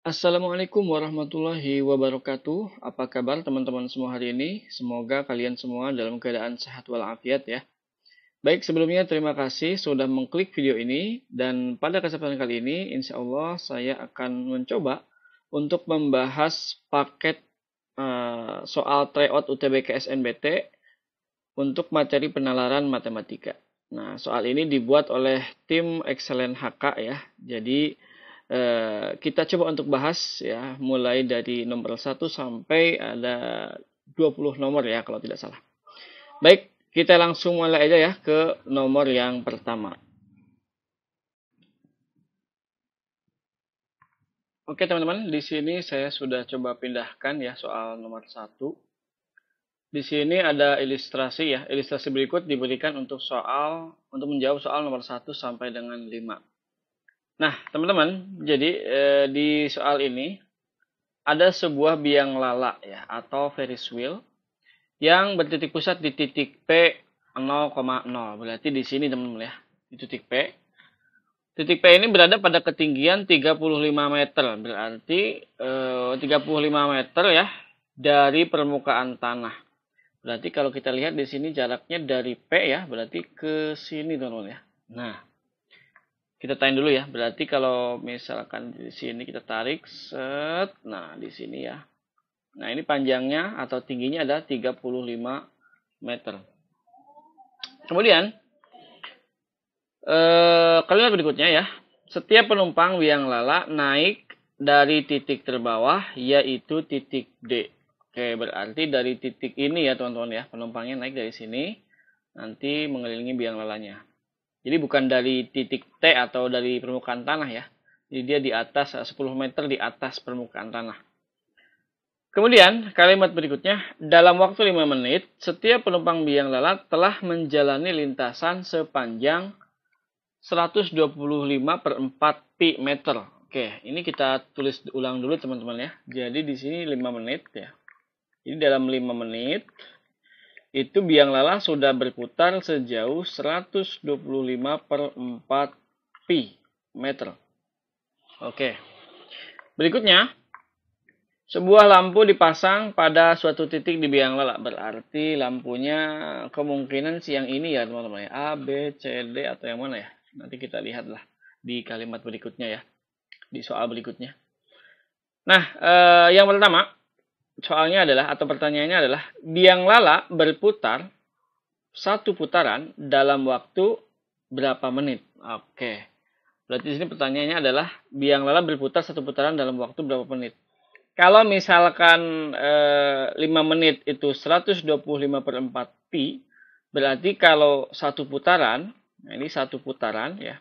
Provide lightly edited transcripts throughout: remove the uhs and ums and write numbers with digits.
Assalamualaikum warahmatullahi wabarakatuh. Apa kabar teman-teman semua hari ini? Semoga kalian semua dalam keadaan sehat walafiat ya. Baik, sebelumnya terima kasih sudah mengklik video ini. Dan pada kesempatan kali ini, insya Allah saya akan mencoba untuk membahas paket soal tryout UTBK SNBT untuk materi penalaran matematika. Nah, soal ini dibuat oleh tim Excellent HK ya. Jadi kita coba untuk bahas ya, mulai dari nomor 1 sampai ada 20 nomor ya kalau tidak salah. Baik, kita langsung mulai aja ya ke nomor yang pertama. Oke teman-teman, di sini saya sudah coba pindahkan ya soal nomor 1. Di sini ada ilustrasi ya. Ilustrasi berikut diberikan untuk menjawab soal nomor 1 sampai dengan 5. Nah, teman-teman, jadi di soal ini ada sebuah biang lala ya atau Ferris wheel yang bertitik pusat di titik P 0,0. Berarti di sini teman-teman ya, di titik P. Titik P ini berada pada ketinggian 35 meter. Berarti 35 meter ya dari permukaan tanah. Berarti kalau kita lihat di sini jaraknya dari P ya, berarti ke sini teman-teman ya. Nah, kita tarik dulu ya. Berarti kalau misalkan di sini kita tarik set, nah di sini ya. Nah, ini panjangnya atau tingginya ada 35 meter. Kemudian kalimat berikutnya ya. Setiap penumpang biang lala naik dari titik terbawah yaitu titik D. Oke, berarti dari titik ini ya teman-teman ya. Penumpangnya naik dari sini, nanti mengelilingi biang lalanya. Jadi bukan dari titik T atau dari permukaan tanah ya. Jadi dia di atas 10 meter di atas permukaan tanah. Kemudian kalimat berikutnya, dalam waktu 5 menit, setiap penumpang biang lala telah menjalani lintasan sepanjang 125 per 4 pi meter. Oke, ini kita tulis ulang dulu teman-teman ya. Jadi di sini 5 menit ya. Jadi dalam 5 menit, itu biang lala sudah berputar sejauh 125 per 4 pi meter. Oke. Berikutnya, sebuah lampu dipasang pada suatu titik di biang lala. Berarti lampunya kemungkinan siang ini ya teman-teman ya. A, B, C, D atau yang mana ya. Nanti kita lihatlah di kalimat berikutnya ya. Di soal berikutnya. Nah, yang pertama soalnya adalah atau pertanyaannya adalah biang lala berputar satu putaran dalam waktu berapa menit? Oke. Berarti di sini pertanyaannya adalah biang lala berputar satu putaran dalam waktu berapa menit? Kalau misalkan 5 menit itu 125 per 4 pi, berarti kalau satu putaran, nah ini satu putaran ya.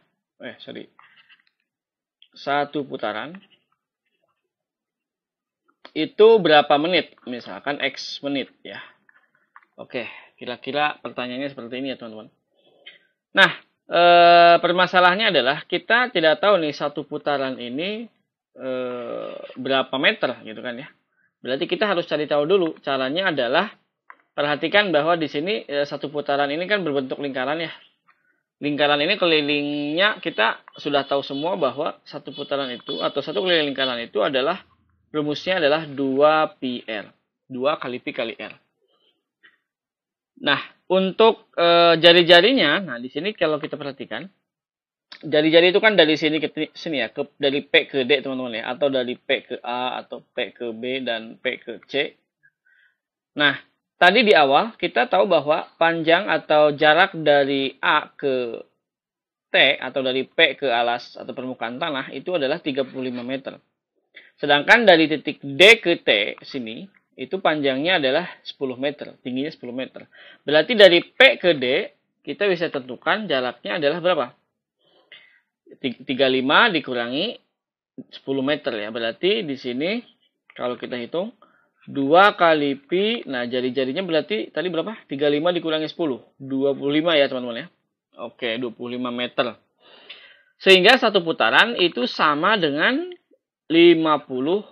Satu putaran itu berapa menit? Misalkan X menit ya. Oke, kira-kira pertanyaannya seperti ini ya teman-teman. Nah, permasalahannya adalah kita tidak tahu nih satu putaran ini berapa meter gitu kan ya. Berarti kita harus cari tahu dulu. Caranya adalah perhatikan bahwa di sini satu putaran ini kan berbentuk lingkaran ya. Lingkaran ini kelilingnya kita sudah tahu semua bahwa satu putaran itu atau satu keliling lingkaran itu adalah rumusnya adalah 2 pi r. 2 kali pi kali r. Nah, untuk jari-jarinya, nah di sini kalau kita perhatikan jari-jari itu kan dari sini ke sini ya, dari P ke D teman-teman ya, atau dari P ke A atau P ke B dan P ke C. Nah, tadi di awal kita tahu bahwa panjang atau jarak dari A ke T atau dari P ke alas atau permukaan tanah itu adalah 35 meter. Sedangkan dari titik D ke T sini itu panjangnya adalah 10 meter, tingginya 10 meter. Berarti dari P ke D kita bisa tentukan jaraknya adalah berapa? 35 dikurangi 10 meter ya. Berarti di sini kalau kita hitung 2 kali pi, nah jari-jarinya berarti tadi berapa? 35 dikurangi 10, 25 ya teman-teman ya. Oke, 25 meter. Sehingga satu putaran itu sama dengan 50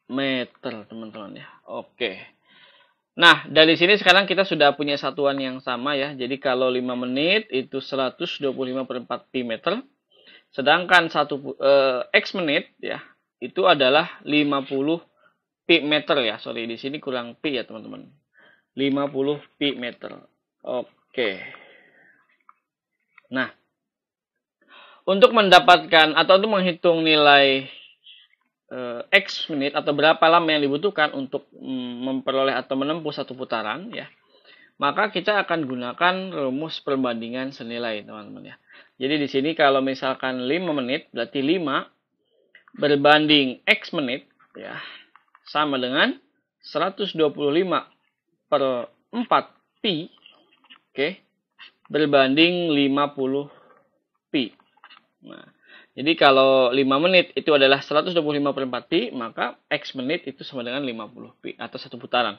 meter teman-teman ya. Oke. Nah, dari sini sekarang kita sudah punya satuan yang sama ya. Jadi kalau 5 menit itu 125 per 4 pi meter. Sedangkan X menit ya, itu adalah 50 pi meter ya. Sorry, di sini kurang pi ya, teman-teman. 50 pi meter. Oke. Nah, untuk mendapatkan atau untuk menghitung nilai X menit atau berapa lama yang dibutuhkan untuk memperoleh atau menempuh satu putaran ya, maka kita akan gunakan rumus perbandingan senilai, teman-teman ya. Jadi di sini kalau misalkan 5 menit berarti 5 berbanding X menit ya sama dengan 125 per 4 pi, oke, berbanding 50 pi. Nah, jadi kalau 5 menit itu adalah 125 per 4 pi, maka X menit itu sama dengan 50 pi atau satu putaran.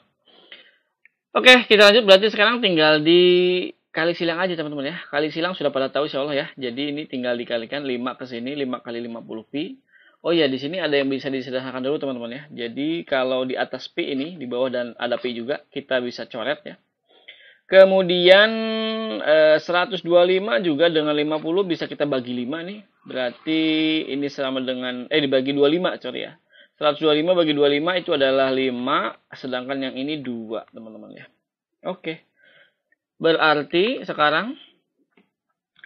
Oke, kita lanjut. Berarti sekarang tinggal dikali silang aja, teman-teman ya. Kali silang sudah pada tahu insya Allah ya. Jadi ini tinggal dikalikan 5 ke sini, 5 kali 50 pi. Oh ya, di sini ada yang bisa disederhanakan dulu, teman-teman ya. Jadi kalau di atas pi ini, di bawah dan ada pi juga, kita bisa coret ya. Kemudian 125 juga dengan 50 bisa kita bagi 5 nih. Berarti ini sama dengan dibagi 25, sorry ya. 125 bagi 25 itu adalah 5, sedangkan yang ini 2, teman-teman ya. Oke. Berarti sekarang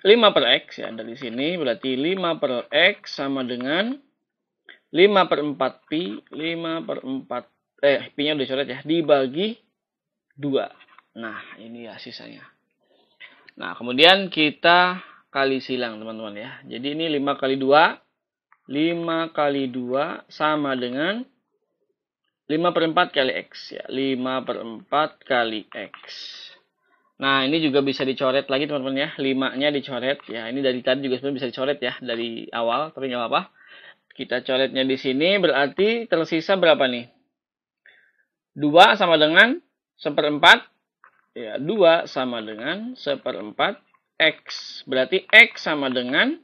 5 per X ya, dari sini berarti 5 per X sama dengan 5 per 4 pi, 5 per 4, pi-nya udah coret ya, dibagi 2. Nah, ini ya sisanya. Nah, kemudian kita kali silang, teman-teman ya. Jadi ini 5 kali 2. 5 kali 2 sama dengan 5 per 4 kali X ya. 5 per 4 kali X. Nah, ini juga bisa dicoret lagi, teman-teman ya. 5-nya dicoret ya. Ini dari tadi juga sebenarnya bisa dicoret ya dari awal, tapi nggak apa-apa. Kita coretnya di sini berarti tersisa berapa nih? 2 sama dengan 1/4. Ya, 2 sama dengan 1/4 X. Berarti X sama dengan,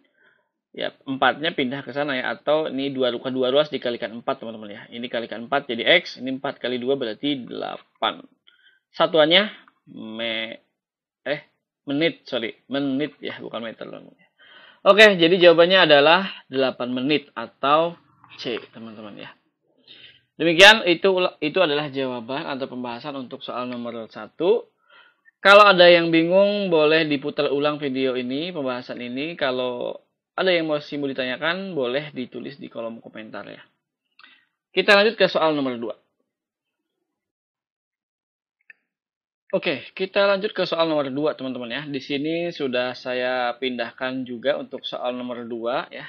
ya 4-nya pindah ke sana ya. Atau ini 2 ruas dikalikan 4, teman-teman ya. Ini kalikan 4 jadi X. Ini 4 kali 2 berarti 8. Satuannya menit, sorry. Menit ya, bukan meter. Oke, jadi jawabannya adalah 8 menit atau C, teman-teman ya. Demikian, itu adalah jawaban atau pembahasan untuk soal nomor 1. Kalau ada yang bingung, boleh diputar ulang video ini, pembahasan ini. Kalau ada yang masih mau ditanyakan, boleh ditulis di kolom komentar ya. Kita lanjut ke soal nomor 2. Oke, kita lanjut ke soal nomor 2, teman-teman ya. Di sini sudah saya pindahkan juga untuk soal nomor 2 ya.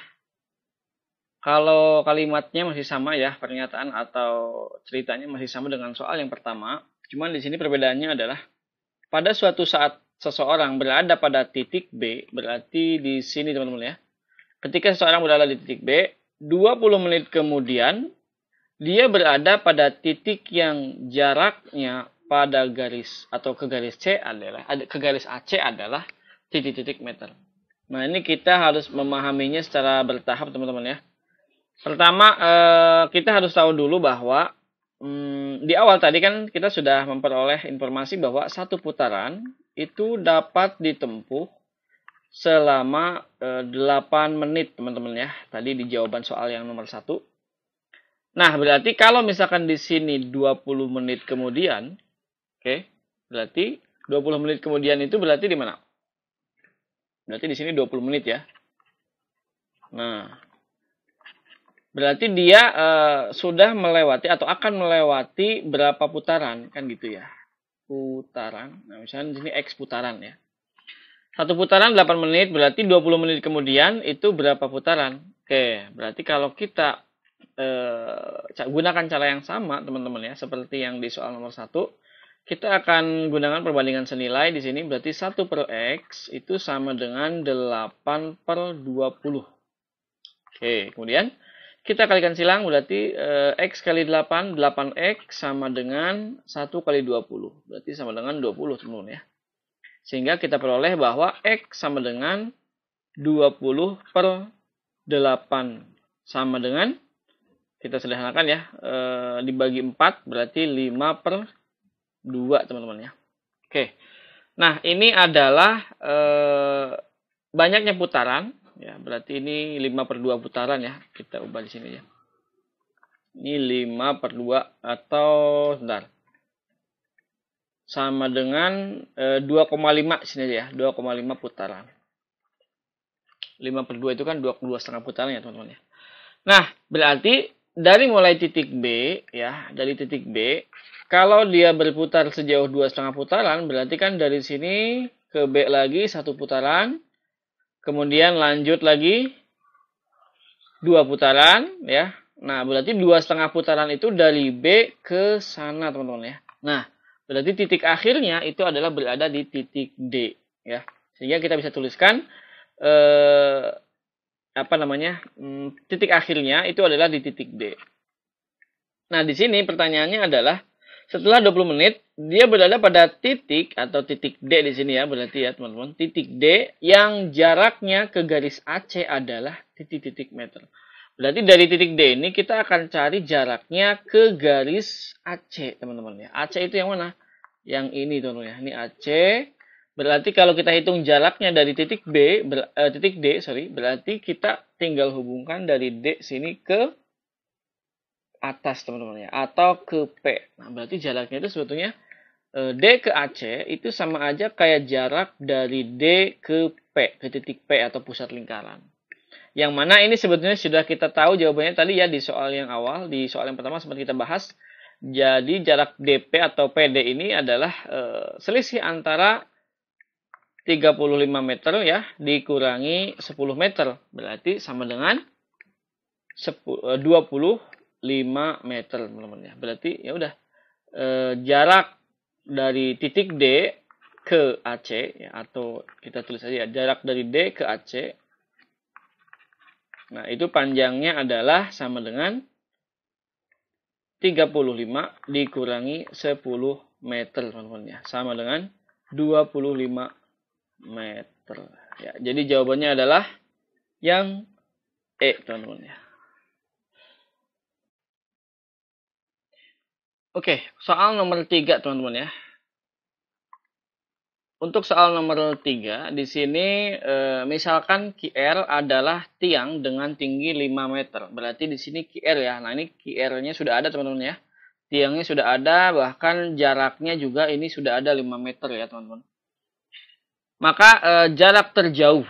Kalau kalimatnya masih sama ya, pernyataan atau ceritanya masih sama dengan soal yang pertama. Cuman di sini perbedaannya adalah pada suatu saat seseorang berada pada titik B, berarti di sini teman-teman ya. Ketika seseorang berada di titik B, 20 menit kemudian dia berada pada titik yang jaraknya pada garis atau ke garis C adalah ke garis AC adalah titik-titik meter. Nah, ini kita harus memahaminya secara bertahap, teman-teman ya. Pertama, kita harus tahu dulu bahwa di awal tadi kan kita sudah memperoleh informasi bahwa satu putaran itu dapat ditempuh selama 8 menit, teman-teman ya. Tadi di jawaban soal yang nomor 1. Nah, berarti kalau misalkan di sini 20 menit kemudian, oke, berarti 20 menit kemudian itu berarti di mana? Berarti di sini 20 menit ya. Nah, berarti dia sudah melewati atau akan melewati berapa putaran, kan gitu ya. Putaran. Nah, misalnya di sini X putaran ya. Satu putaran 8 menit, berarti 20 menit kemudian itu berapa putaran? Oke, berarti kalau kita gunakan cara yang sama, teman-teman ya, seperti yang di soal nomor 1, kita akan gunakan perbandingan senilai di sini, berarti 1 per X itu sama dengan 8 per 20. Oke, kemudian kita kalikan silang, berarti X kali 8, 8X sama dengan 1 kali 20. Berarti sama dengan 20, teman-teman ya. Sehingga kita peroleh bahwa X sama dengan 20 per 8. Sama dengan, kita sederhanakan ya, dibagi 4, berarti 5 per 2, teman-teman ya. Oke, nah ini adalah banyaknya putaran. Ya, berarti ini 5 per 2 putaran ya. Kita ubah di sini ya. Ini 5 per 2 atau sebentar. Sama dengan 2,5 sini aja ya, 2,5 putaran. 5 per 2 itu kan 2,5 putaran ya teman-teman ya. Nah, berarti dari mulai titik B ya, dari titik B, kalau dia berputar sejauh 2,5 putaran, berarti kan dari sini ke B lagi 1 putaran, kemudian lanjut lagi 2 putaran ya. Nah, berarti 2,5 putaran itu dari B ke sana teman-teman ya. Nah, berarti titik akhirnya itu adalah berada di titik D ya. Sehingga kita bisa tuliskan titik akhirnya itu adalah di titik D. Nah, di sini pertanyaannya adalah setelah 20 menit dia berada pada titik atau titik D di sini ya, berarti ya teman-teman, titik D yang jaraknya ke garis AC adalah titik-titik meter. Berarti dari titik D ini kita akan cari jaraknya ke garis AC, teman-teman ya. AC itu yang mana? Yang ini teman-teman ya. Ini AC. Berarti kalau kita hitung jaraknya dari titik titik D, berarti kita tinggal hubungkan dari D sini ke atas teman-teman ya, atau ke P. Nah, berarti jaraknya itu sebetulnya D ke AC itu sama aja kayak jarak dari D ke P, ke titik P atau pusat lingkaran. Yang mana ini sebetulnya sudah kita tahu jawabannya tadi ya di soal yang awal, di soal yang pertama sempat kita bahas. Jadi jarak DP atau PD ini adalah selisih antara 35 meter ya dikurangi 10 meter. Berarti sama dengan 25 meter teman-teman ya. Berarti ya udah jarak dari titik D ke AC ya, atau kita tulis aja ya, jarak dari D ke AC. Nah, itu panjangnya adalah sama dengan 35 dikurangi 10 meter, teman-teman ya. Sama dengan 25 meter. Ya, jadi jawabannya adalah yang E, teman-teman ya. Oke, soal nomor 3, teman-teman ya. Untuk soal nomor 3, di sini misalkan QR adalah tiang dengan tinggi 5 meter. Berarti di sini QR ya. Nah, ini QR-nya sudah ada teman-teman ya. Tiangnya sudah ada, bahkan jaraknya juga ini sudah ada 5 meter ya teman-teman. Maka jarak terjauh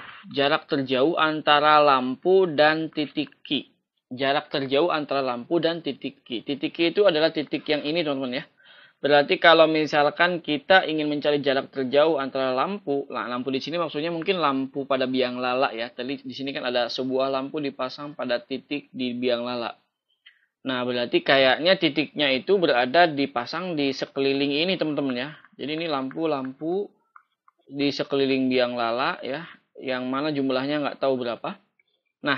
antara lampu dan titik Q. Jarak terjauh antara lampu dan titik Q. Titik Q itu adalah titik yang ini teman-teman ya. Berarti kalau misalkan kita ingin mencari jarak terjauh antara lampu, nah lampu di sini maksudnya mungkin lampu pada biang lala ya. Tadi di sini kan ada sebuah lampu dipasang pada titik di biang lala. Nah, berarti kayaknya titiknya itu berada dipasang di sekeliling ini teman-teman ya. Jadi ini lampu-lampu di sekeliling biang lala ya, yang mana jumlahnya nggak tahu berapa. Nah,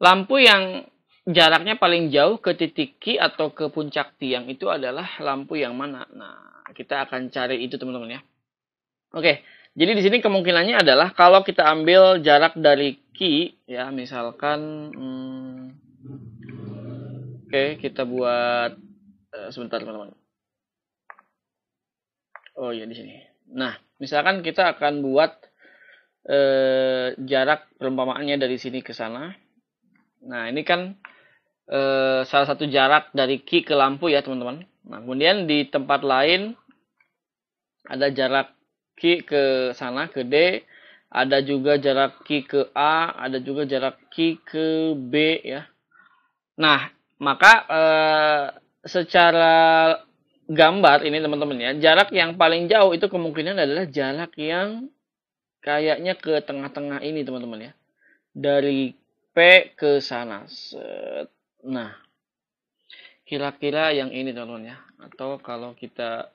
lampu yang jaraknya paling jauh ke titik Q atau ke puncak tiang itu adalah lampu yang mana? Nah, kita akan cari itu teman-teman ya. Oke, jadi di sini kemungkinannya adalah kalau kita ambil jarak dari Q ya, misalkan oke, kita buat sebentar teman-teman. Oh iya di sini. Nah, misalkan kita akan buat jarak perumpamaannya dari sini ke sana. Nah, ini kan salah satu jarak dari Q ke lampu ya teman-teman. Nah, kemudian di tempat lain ada jarak Q ke sana ke D, ada juga jarak Q ke A, ada juga jarak Q ke B ya. Nah, maka secara gambar ini teman-teman ya, jarak yang paling jauh itu kemungkinan adalah jarak yang kayaknya ke tengah-tengah ini teman-teman ya. Dari P ke sana. Nah, kira-kira yang ini teman-teman ya. Atau kalau kita,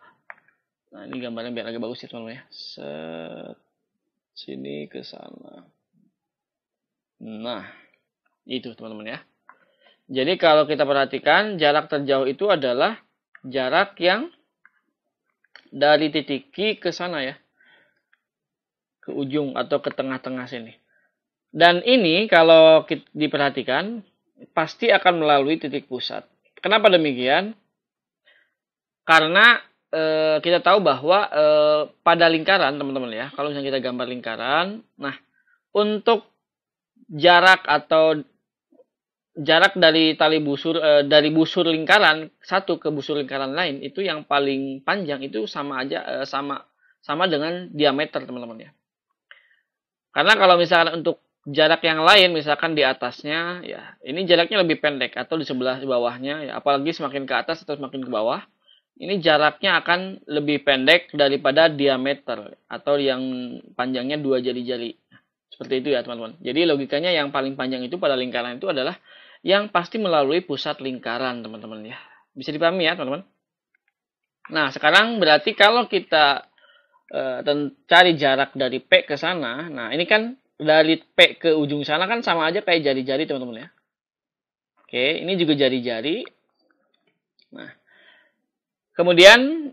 nah ini gambarnya biar agak bagus ya teman-teman ya. Sini ke sana. Nah, itu teman-teman ya. Jadi kalau kita perhatikan jarak terjauh itu adalah jarak yang dari titik Q ke sana ya. Ke ujung atau ke tengah-tengah sini. Dan ini kalau diperhatikan pasti akan melalui titik pusat. Kenapa demikian? Karena kita tahu bahwa pada lingkaran teman-teman ya, kalau misalnya kita gambar lingkaran, nah untuk jarak atau jarak dari tali busur dari busur lingkaran satu ke busur lingkaran lain itu yang paling panjang itu sama aja sama dengan diameter, teman-teman ya. Karena kalau misalkan untuk jarak yang lain, misalkan di atasnya, ya ini jaraknya lebih pendek atau di sebelah bawahnya, ya apalagi semakin ke atas atau semakin ke bawah, ini jaraknya akan lebih pendek daripada diameter atau yang panjangnya 2 jari-jari. Seperti itu ya teman-teman. Jadi logikanya yang paling panjang itu pada lingkaran itu adalah yang pasti melalui pusat lingkaran, teman-teman ya. Bisa dipahami ya teman-teman. Nah sekarang berarti kalau kita cari jarak dari P ke sana. Nah, ini kan dari P ke ujung sana kan sama aja kayak jari-jari, teman-teman ya. Oke, ini juga jari-jari. Nah, kemudian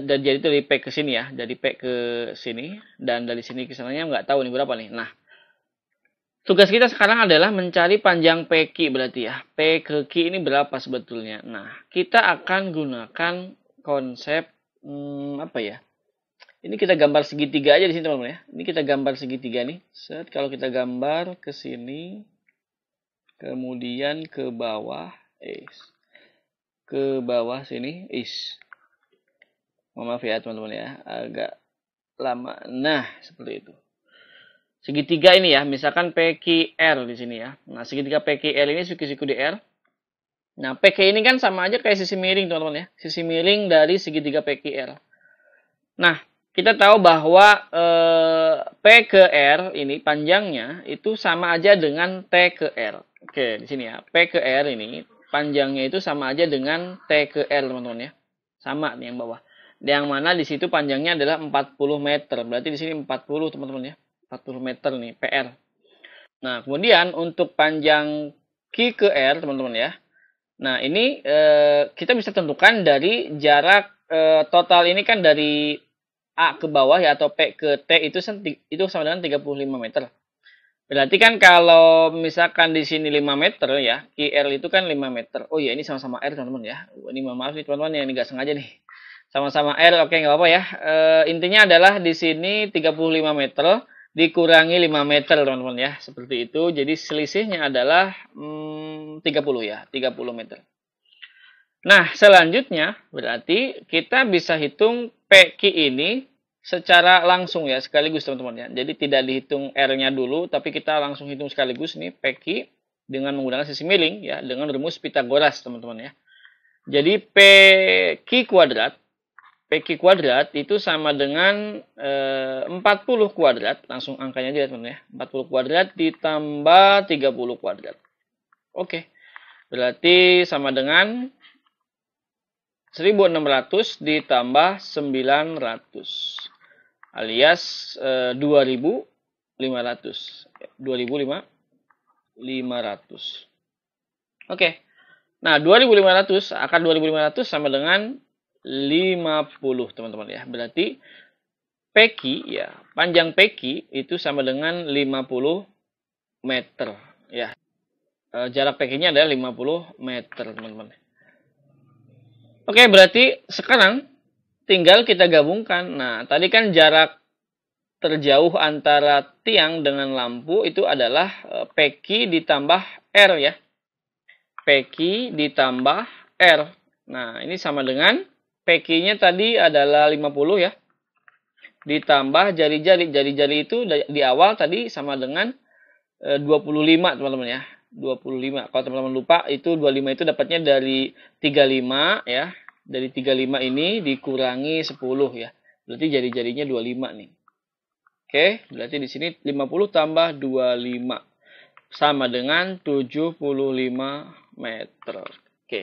dari jari itu dari P ke sini ya, dari P ke sini dan dari sini ke sananya nggak tahu nih berapa nih. Nah, tugas kita sekarang adalah mencari panjang PQ berarti ya. P ke Q ini berapa sebetulnya? Nah, kita akan gunakan konsep apa ya? Ini kita gambar segitiga aja di sini teman-teman ya. Ini kita gambar segitiga nih. Set, kalau kita gambar ke sini, kemudian ke bawah, ke bawah sini, maaf ya teman-teman ya, agak lama. Nah, seperti itu. Segitiga ini ya, misalkan PQR di sini ya. Nah, segitiga PQR ini siku-siku DR. Nah, PQ ini kan sama aja kayak sisi miring teman-teman ya. Sisi miring dari segitiga PQR. Nah, kita tahu bahwa P ke R ini panjangnya itu sama aja dengan T ke R. Oke, di sini ya. P ke R ini panjangnya itu sama aja dengan T ke R, teman-teman ya. Sama nih yang bawah. Yang mana di situ panjangnya adalah 40 meter. Berarti di sini 40, teman-teman ya. 40 meter nih PR. Nah, kemudian untuk panjang Q ke R, teman-teman ya. Nah, ini kita bisa tentukan dari jarak total ini kan dari A ke bawah ya atau P ke T itu sama dengan 35 meter. Berarti kan kalau misalkan di sini 5 meter ya, QR itu kan 5 meter. Oh iya ini sama-sama R teman-teman ya. Ini maaf nih teman-teman yang nggak sengaja nih. Sama-sama R, oke nggak apa-apa ya. Intinya adalah di sini 35 meter dikurangi 5 meter teman-teman ya. Seperti itu. Jadi selisihnya adalah 30 ya, 30 meter. Nah, selanjutnya berarti kita bisa hitung PQ ini secara langsung ya, sekaligus teman-teman ya. Jadi tidak dihitung R-nya dulu, tapi kita langsung hitung sekaligus nih PQ dengan menggunakan sisi miring ya, dengan rumus Pitagoras teman-teman ya. Jadi PQ kuadrat itu sama dengan 40 kuadrat, langsung angkanya aja teman-teman ya. 40 kuadrat ditambah 30 kuadrat. Oke. Berarti sama dengan 1600 ditambah 900 alias 2500. 2500. Oke. Nah, 2500 akar 2500 sama dengan 50, teman-teman ya. Berarti PQ ya, panjang PQ itu sama dengan 50 meter ya. Jarak PQ-nya adalah 50 meter, teman-teman. Oke, berarti sekarang tinggal kita gabungkan. Nah, tadi kan jarak terjauh antara tiang dengan lampu itu adalah PQ ditambah R ya. PQ ditambah R. Nah, ini sama dengan PQ-nya tadi adalah 50 ya. Ditambah jari-jari. Jari-jari itu di awal tadi sama dengan 25, teman-teman ya. 25. Kalau teman-teman lupa itu 25 itu dapatnya dari 35 ya. Dari 35 ini dikurangi 10 ya. Berarti jari-jarinya 25 nih. Oke, berarti di sini 50 tambah 25 sama dengan 75 meter. Oke.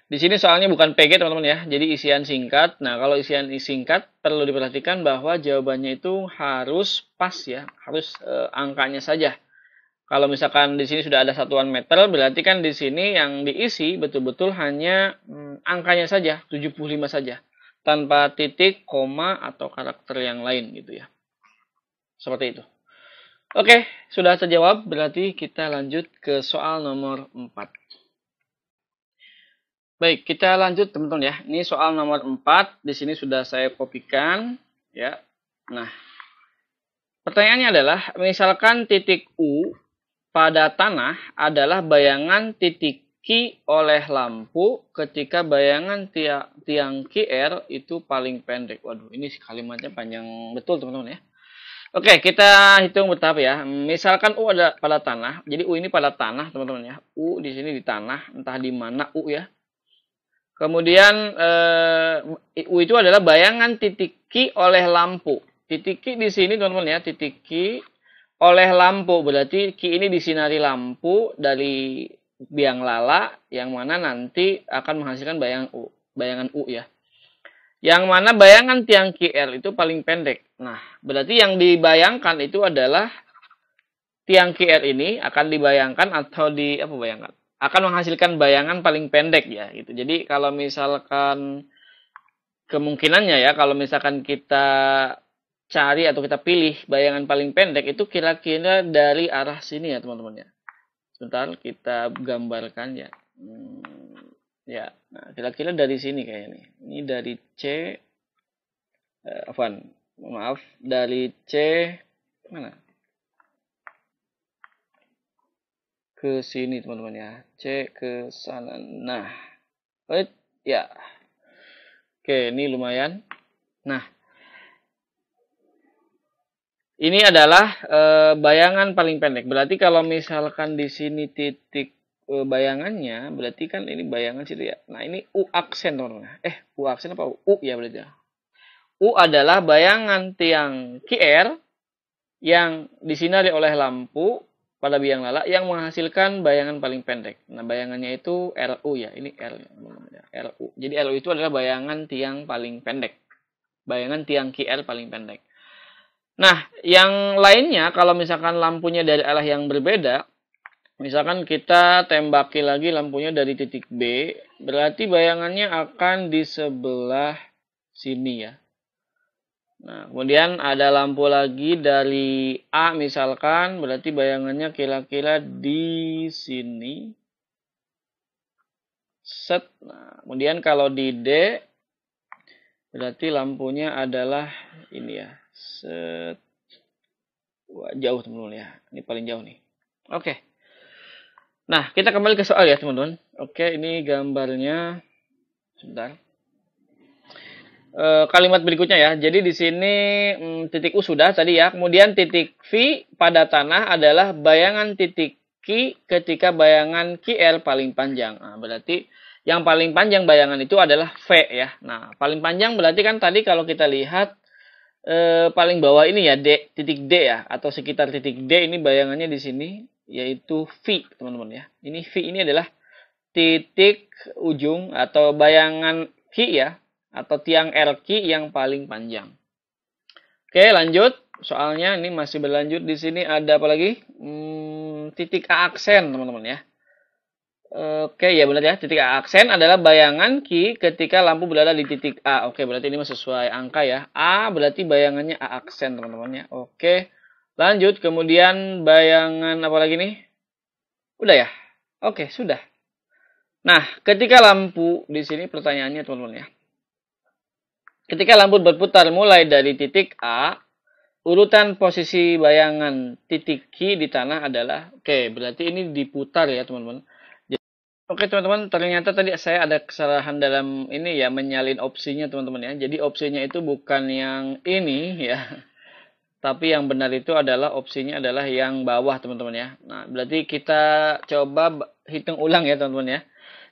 Di sini soalnya bukan PG teman-teman ya. Jadi isian singkat. Nah, kalau isian singkat perlu diperhatikan bahwa jawabannya itu harus pas ya, harus angkanya saja. Kalau misalkan di sini sudah ada satuan meter, berarti kan di sini yang diisi betul-betul hanya angkanya saja, 75 saja. Tanpa titik, koma, atau karakter yang lain gitu ya. Seperti itu. Oke, sudah terjawab. Berarti kita lanjut ke soal nomor 4. Baik, kita lanjut teman-teman ya. Ini soal nomor 4. Di sini sudah saya kopikan. Ya. Nah, pertanyaannya adalah, misalkan titik U pada tanah adalah bayangan titik Q oleh lampu ketika bayangan tiang QR itu paling pendek. Waduh, ini kalimatnya panjang betul teman-teman ya. Oke, kita hitung bertahap ya. Misalkan U ada pada tanah. Jadi U ini pada tanah, teman-teman ya. U di sini di tanah, entah di mana U ya. Kemudian U itu adalah bayangan titik Q oleh lampu. Titik Q di sini, teman-teman ya. Titik Q oleh lampu. Berarti Q ini disinari lampu dari biang lala yang mana nanti akan menghasilkan bayangan U ya. Yang mana bayangan tiang QR itu paling pendek. Nah, berarti yang dibayangkan itu adalah tiang QR ini akan dibayangkan atau bayangkan? Akan menghasilkan bayangan paling pendek ya gitu. Jadi kalau misalkan kemungkinannya ya, kalau misalkan kita cari atau kita pilih bayangan paling pendek itu kira-kira dari arah sini ya, teman-teman ya. Sebentar kita gambarkan ya. Ya, nah kira-kira dari sini kayaknya nih. Ini dari C, dari C mana? Ke sini teman-teman ya. C ke sana. Nah, ya. Oke, ini lumayan. Nah, ini adalah bayangan paling pendek. Berarti kalau misalkan di sini titik bayangannya, berarti kan ini bayangan situ ya. Nah, ini U aksen, teman-teman. U aksen apa U ya berarti ya. U adalah bayangan tiang QR yang disinari oleh lampu pada biang lala yang menghasilkan bayangan paling pendek. Nah, bayangannya itu RU ya. Ini R ya, RU. Jadi RU itu adalah bayangan tiang paling pendek. Bayangan tiang QR paling pendek. Nah, yang lainnya kalau misalkan lampunya dari arah yang berbeda, misalkan kita tembaki lagi lampunya dari titik B, berarti bayangannya akan di sebelah sini ya. Nah, kemudian ada lampu lagi dari A misalkan, berarti bayangannya kira-kira di sini. Set. Nah, kemudian kalau di D, berarti lampunya adalah ini ya. Set. Wah, jauh teman-teman ya. Ini paling jauh nih. Oke. Nah, kita kembali ke soal ya, teman-teman. Oke, ini gambarnya. Sebentar. Kalimat berikutnya ya. Jadi di sini titik U sudah tadi ya. Kemudian titik V pada tanah adalah bayangan titik Q ketika bayangan QR paling panjang. Nah, berarti yang paling panjang bayangan itu adalah V ya. Nah, paling panjang berarti kan tadi kalau kita lihat paling bawah ini ya D, titik D ya, atau sekitar titik D ini bayangannya di sini yaitu V, teman-teman ya. Ini V ini adalah titik ujung atau bayangan Q ya, atau tiang RQ yang paling panjang. Oke, lanjut. Soalnya ini masih berlanjut. Di sini ada apa lagi? Titik A aksen, teman-teman ya. Oke, ya benar ya. Titik A aksen adalah bayangan Q ketika lampu berada di titik A. Oke, berarti ini sesuai angka ya. A berarti bayangannya A aksen, teman-teman ya. Oke. Lanjut, kemudian bayangan apa lagi nih? Udah ya? Oke, sudah. Nah, ketika lampu di sini pertanyaannya, teman-teman ya. Ketika lampu berputar mulai dari titik A, urutan posisi bayangan titik Q di tanah adalah, oke, berarti ini diputar ya, teman-teman. Oke, teman-teman, ternyata tadi saya ada kesalahan dalam ini ya, menyalin opsinya, teman-teman ya. Jadi opsinya itu bukan yang ini ya. Tapi yang benar itu adalah opsinya adalah yang bawah, teman-teman ya. Nah, berarti kita coba hitung ulang ya, teman-teman ya.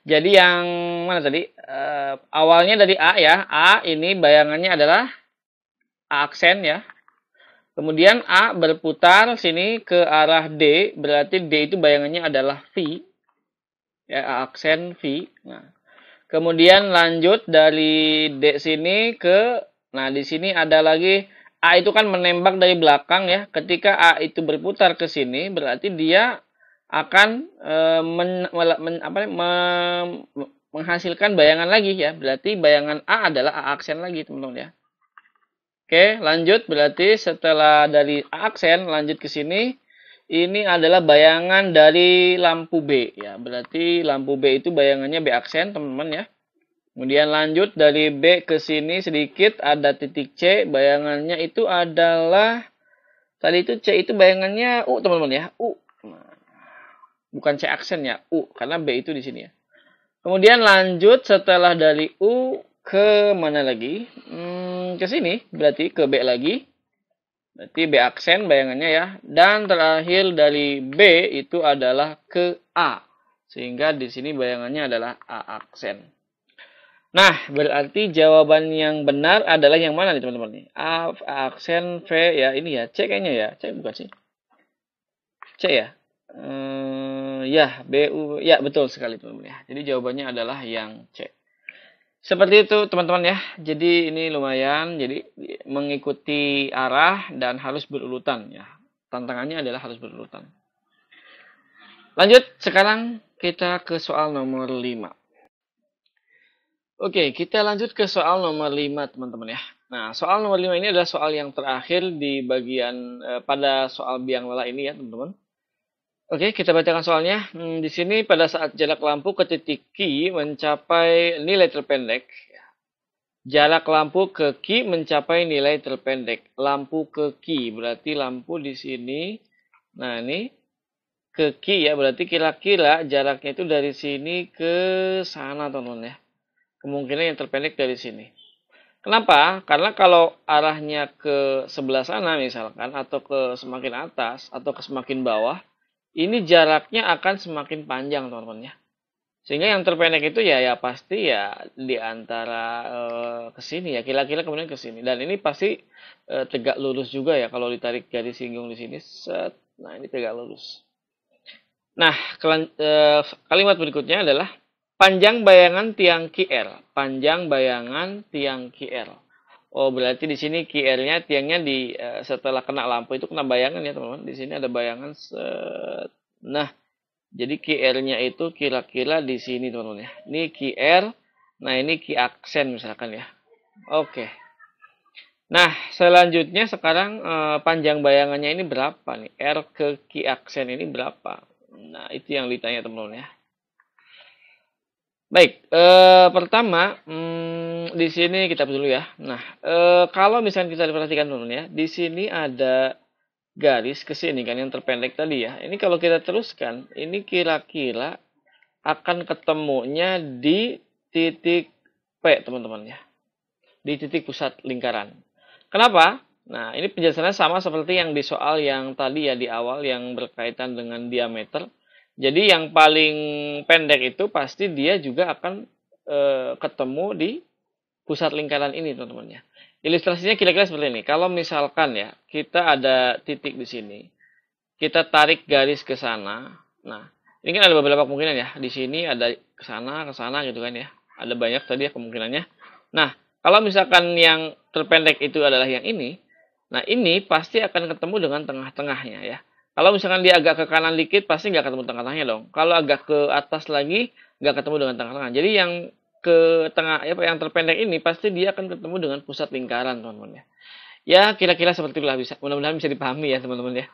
Jadi yang mana tadi? Awalnya dari A ya. A ini bayangannya adalah A aksen ya. Kemudian A berputar sini ke arah D. Berarti D itu bayangannya adalah V. Ya, A aksen V. Nah, kemudian lanjut dari D sini ke, nah di sini ada lagi A itu kan menembak dari belakang ya. Ketika A itu berputar ke sini, berarti dia akan menghasilkan bayangan lagi ya. Berarti bayangan A adalah A aksen lagi, teman-teman ya. Oke, lanjut. Berarti setelah dari A aksen, lanjut ke sini. Ini adalah bayangan dari lampu B ya. Berarti lampu B itu bayangannya B aksen, teman-teman ya. Kemudian lanjut dari B ke sini sedikit ada titik C, bayangannya itu adalah tadi itu C itu bayangannya U, teman-teman ya, U. Nah, bukan C aksen ya, U, karena B itu di sini ya. Kemudian lanjut setelah dari U ke mana lagi? Ke sini, berarti ke B lagi. Berarti B aksen bayangannya ya. Dan terakhir dari B itu adalah ke A. Sehingga di sini bayangannya adalah A aksen. Nah, berarti jawaban yang benar adalah yang mana nih teman-teman? A aksen, V ya, ini ya, C kayaknya ya. C bukan sih? C ya? Ya, BU. Ya, betul sekali teman-teman ya. Jadi jawabannya adalah yang C. Seperti itu teman-teman ya. Jadi ini lumayan. Jadi mengikuti arah dan harus berurutan ya. Tantangannya adalah harus berurutan. Lanjut, sekarang kita ke soal nomor 5. Oke, kita lanjut ke soal nomor 5 teman-teman ya. Nah, soal nomor 5 ini adalah soal yang terakhir di bagian pada soal biang lala ini ya teman-teman. Oke, kita bacakan soalnya. Di sini pada saat jarak lampu ke titik Q mencapai nilai terpendek. Jarak lampu ke Q mencapai nilai terpendek. Lampu ke Q berarti lampu di sini. Nah, ini ke Q ya, berarti kira-kira jaraknya itu dari sini ke sana teman-teman ya. Kemungkinan yang terpendek dari sini. Kenapa? Karena kalau arahnya ke sebelah sana misalkan, atau ke semakin atas, atau ke semakin bawah, ini jaraknya akan semakin panjang teman-teman ya. Sehingga yang terpendek itu ya pasti ya di antara ke sini ya, kira-kira kemudian ke sini. Dan ini pasti tegak lurus juga ya kalau ditarik garis singgung di sini. Set. Nah, ini tegak lurus. Nah, kalimat berikutnya adalah panjang bayangan tiang QR. Panjang bayangan tiang QR. Oh, berarti di sini QR-nya tiangnya di setelah kena lampu itu kena bayangan ya, teman-teman. Di sini ada bayangan Nah, jadi QR-nya itu kira-kira di sini, teman-teman ya. Ini QR. Nah, ini Q aksen misalkan ya. Oke. Nah, selanjutnya sekarang panjang bayangannya ini berapa nih? R ke Q aksen ini berapa? Nah, itu yang ditanya, teman-teman ya. Baik, pertama di sini kita dulu ya. Nah, kalau misalnya kita perhatikan dulu ya, di sini ada garis ke sini kan yang terpendek tadi ya. Ini kalau kita teruskan, ini kira-kira akan ketemunya di titik P, teman-teman ya. Di titik pusat lingkaran. Kenapa? Nah, ini penjelasannya sama seperti yang di soal yang tadi ya di awal yang berkaitan dengan diameter. Jadi yang paling pendek itu pasti dia juga akan ketemu di pusat lingkaran ini, teman-teman ya. Ilustrasinya kira-kira seperti ini. Kalau misalkan ya, kita ada titik di sini. Kita tarik garis ke sana. Nah, ini kan ada beberapa kemungkinan ya. Di sini ada ke sana gitu kan ya. Ada banyak tadi ya kemungkinannya. Nah, kalau misalkan yang terpendek itu adalah yang ini, nah ini pasti akan ketemu dengan tengah-tengahnya ya. Kalau misalkan dia agak ke kanan dikit, pasti nggak ketemu tengah-tengahnya dong. Kalau agak ke atas lagi, nggak ketemu dengan tengah-tengah. Jadi yang ke tengah, yang terpendek ini, pasti dia akan ketemu dengan pusat lingkaran, teman-teman ya. Ya, kira-kira seperti itulah bisa. Mudah-mudahan bisa dipahami ya, teman-teman ya.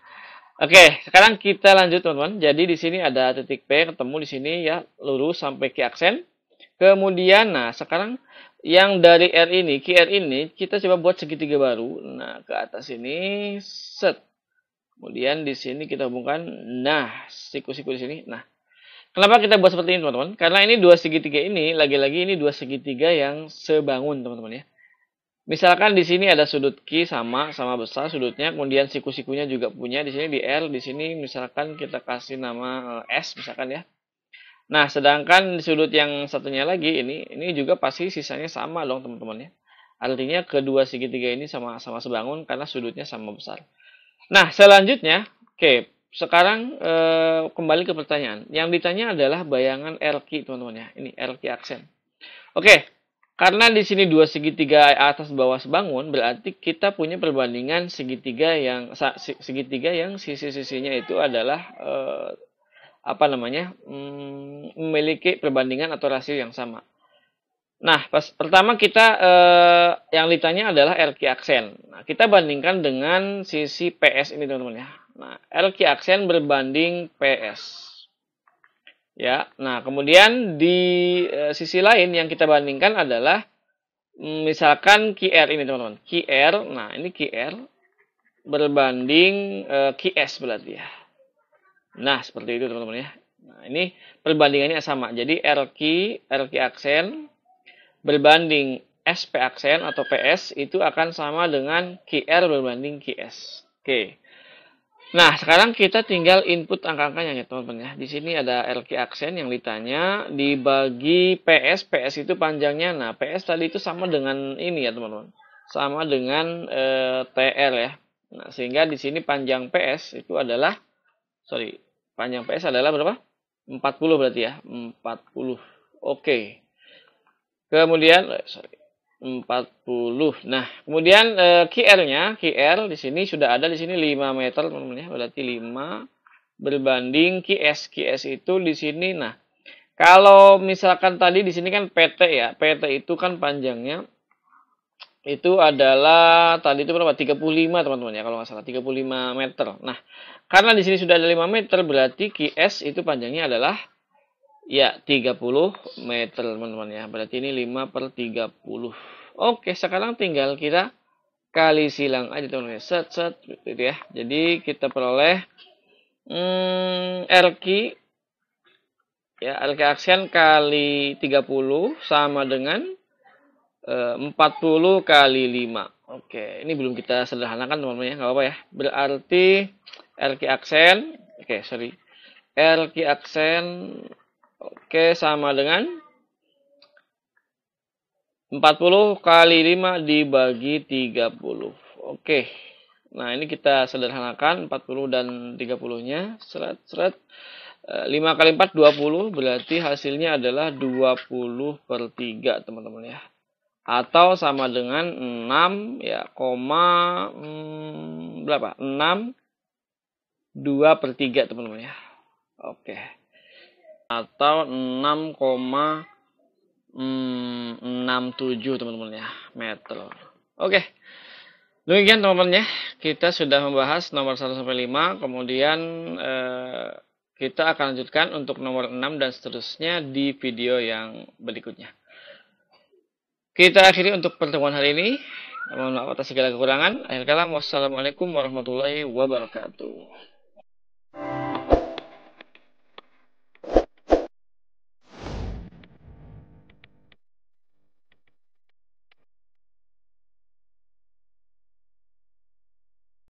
Oke, sekarang kita lanjut, teman-teman. Jadi di sini ada titik P, ketemu di sini ya, lurus sampai Q aksen. Kemudian, nah sekarang yang dari R ini, QR ini, kita coba buat segitiga baru. Nah, ke atas ini, set. Kemudian di sini kita hubungkan, nah, siku-siku di sini. Nah, kenapa kita buat seperti ini, teman-teman? Karena ini dua segitiga ini, lagi-lagi ini dua segitiga yang sebangun, teman-teman ya. Misalkan di sini ada sudut Q sama besar sudutnya, kemudian siku-sikunya juga punya di sini di R, di sini misalkan kita kasih nama S misalkan ya. Nah, sedangkan di sudut yang satunya lagi ini juga pasti sisanya sama dong, teman-teman ya. Artinya kedua segitiga ini sama-sama sebangun karena sudutnya sama besar. Nah, selanjutnya, oke, sekarang kembali ke pertanyaan. Yang ditanya adalah bayangan RQ, teman-teman ya. Ini RQ aksen. Oke, karena di sini dua segitiga atas bawah sebangun, berarti kita punya perbandingan segitiga yang sisi-sisinya itu adalah memiliki perbandingan atau rasio yang sama. Nah, pertama kita yang ditanya adalah RQ aksen. Nah, kita bandingkan dengan sisi PS ini, teman-teman ya. Nah, RQ aksen berbanding PS. Ya, nah kemudian di sisi lain yang kita bandingkan adalah misalkan QR ini, teman-teman. QR, nah ini QR berbanding QS berarti ya. Nah, seperti itu, teman-teman ya. Nah, ini perbandingannya sama. Jadi RQ aksen berbanding SP aksen atau PS itu akan sama dengan QR berbanding QS. Oke. Nah, sekarang kita tinggal input angka-angkanya ya, teman-teman ya. Di sini ada RQ aksen yang ditanya dibagi PS. PS itu panjangnya. Nah, PS tadi itu sama dengan ini ya, teman-teman. Sama dengan TR ya. Nah, sehingga di sini panjang PS itu adalah panjang PS adalah berapa? 40 berarti ya. 40. Oke. Kemudian 40. Nah, kemudian QR-nya, QR di sini sudah ada di sini 5 meter teman-teman ya. Berarti 5 berbanding QS. QS itu di sini. Nah, kalau misalkan tadi di sini kan PT ya. PT itu kan panjangnya itu adalah tadi itu berapa? 35 teman-teman ya kalau nggak salah 35 meter. Nah, karena di sini sudah ada 5 meter berarti QS itu panjangnya adalah ya 30 meter teman-teman ya. Berarti ini 5 per 30. Oke, sekarang tinggal kita kali silang aja teman-teman. Set gitu ya. Jadi kita peroleh RQ ya, RQ aksen kali 30 sama dengan 40 kali 5. Oke, ini belum kita sederhanakan teman-teman ya, nggak apa-apa ya. Berarti RQ aksen, RQ aksen sama dengan 40 kali 5 dibagi 30. Oke. Nah, ini kita sederhanakan 40 dan 30-nya. 5 kali 4 20, berarti hasilnya adalah 20 per 3 teman-teman ya. Atau sama dengan 6 ya, berapa? 6 2 per 3 teman-teman ya. Oke. Atau 6,67 teman-teman ya, meter. Oke. Demikian teman-teman ya. Kita sudah membahas nomor 1 sampai 5, kemudian kita akan lanjutkan untuk nomor 6 dan seterusnya di video yang berikutnya. Kita akhiri untuk pertemuan hari ini. Mohon maaf atas segala kekurangan. Akhir kata, wassalamualaikum warahmatullahi wabarakatuh.